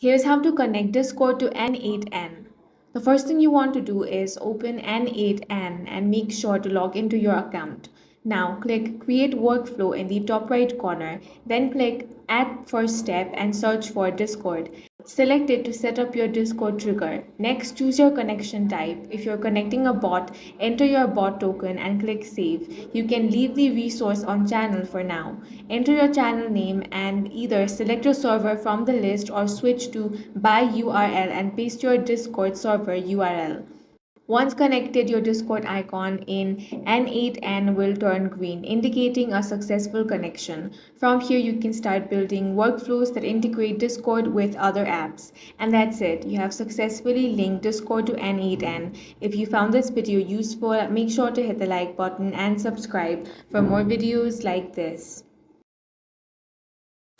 Here's how to connect Discord to N8N. The first thing you want to do is open N8N and make sure to log into your account. Now click Create Workflow in the top right corner, then click Add First Step and search for Discord. Select it to set up your Discord trigger. Next, choose your connection type. If you're connecting a bot, enter your bot token and click Save. You can leave the resource on channel for now. Enter your channel name and either select your server from the list or switch to by URL and paste your Discord server URL. Once connected, your Discord icon in N8N will turn green, indicating a successful connection. From here, you can start building workflows that integrate Discord with other apps. And that's it. You have successfully linked Discord to N8N. If you found this video useful, make sure to hit the like button and subscribe for more videos like this.